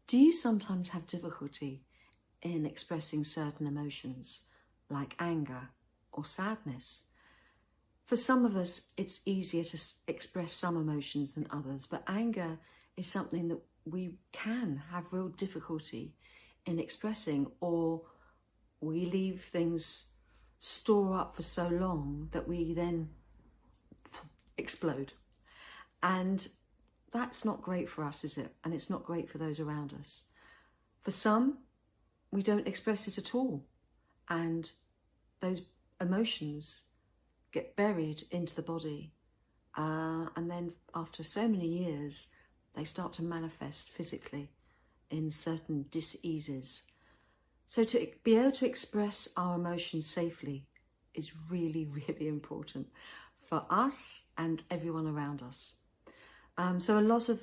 Do you sometimes have difficulty in expressing certain emotions, like anger or sadness? For some of us, it's easier to express some emotions than others, but anger is something that we can have real difficulty in expressing, or we leave things store up for so long that we then explode. And that's not great for us, is it? And it's not great for those around us. For some, we don't express it at all. And those emotions get buried into the body. And then after so many years, they start to manifest physically in certain dis-eases. So to be able to express our emotions safely is really, really important for us and everyone around us. So a lot of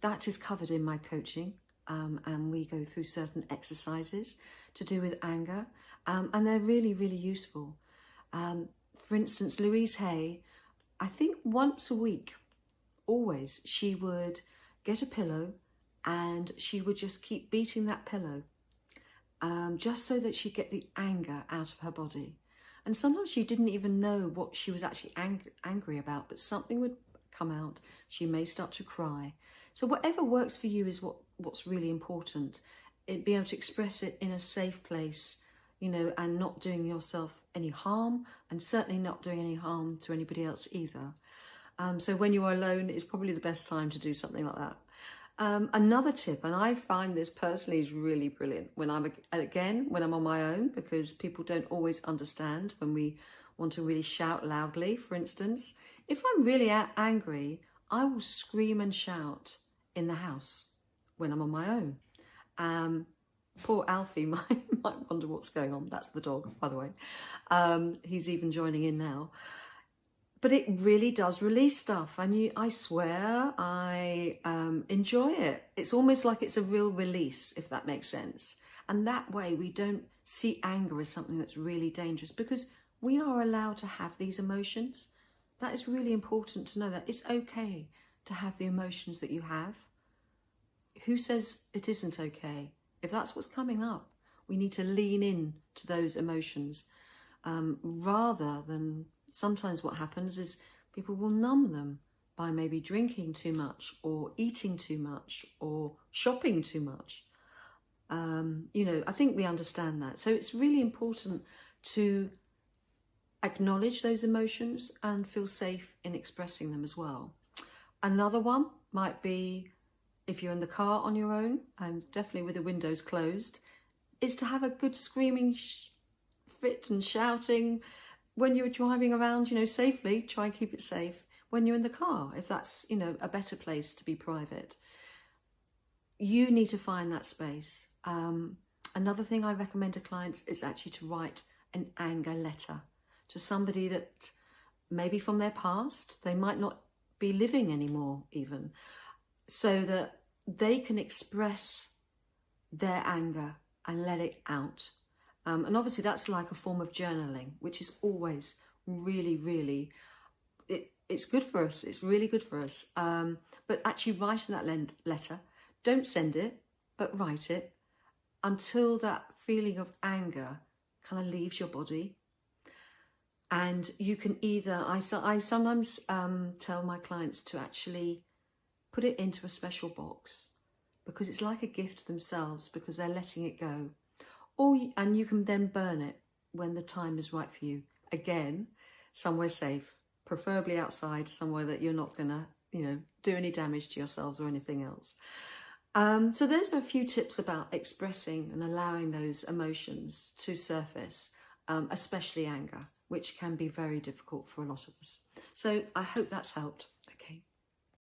that is covered in my coaching, and we go through certain exercises to do with anger, and they're really, really useful. For instance, Louise Hay, I think once a week, always, she would get a pillow and she would just keep beating that pillow, just so that she'd get the anger out of her body. And sometimes she didn't even know what she was actually angry about, but something would come out. She may start to cry. So whatever works for you is what's really important. Be able to express it in a safe place, you know, and not doing yourself any harm, and certainly not doing any harm to anybody else either. So when you're alone, it's probably the best time to do something like that. Another tip, and I find this personally is really brilliant when I'm on my own, because people don't always understand when we want to really shout loudly. For instance, if I'm really angry, I will scream and shout in the house when I'm on my own. Poor Alfie might wonder what's going on. That's the dog, by the way. He's even joining in now. But it really does release stuff. And I swear, I enjoy it. It's almost like it's a real release, if that makes sense. And that way we don't see anger as something that's really dangerous, because we are allowed to have these emotions. That is really important to know, that it's okay to have the emotions that you have. Who says it isn't okay? If that's what's coming up, we need to lean in to those emotions, rather than sometimes what happens is people will numb them by maybe drinking too much or eating too much or shopping too much. You know, I think we understand that. So it's really important to acknowledge those emotions and feel safe in expressing them as well. Another one might be, if you're in the car on your own, and definitely with the windows closed, is to have a good screaming fit and shouting when you're driving around, you know, safely. Try and keep it safe when you're in the car, if that's, you know, a better place to be private. You need to find that space. Another thing I recommend to clients is actually to write an anger letter to somebody that maybe from their past, they might not be living anymore even, so that they can express their anger and let it out. And obviously that's like a form of journaling, which is always really, really, it's good for us. It's really good for us. But actually writing that letter, don't send it, but write it until that feeling of anger kind of leaves your body. And you can either, I sometimes tell my clients to actually put it into a special box, because it's like a gift to themselves, because they're letting it go. And you can then burn it when the time is right for you. Again, somewhere safe, preferably outside, somewhere that you're not gonna, you know, do any damage to yourselves or anything else. So there's a few tips about expressing and allowing those emotions to surface, especially anger, which can be very difficult for a lot of us. So I hope that's helped.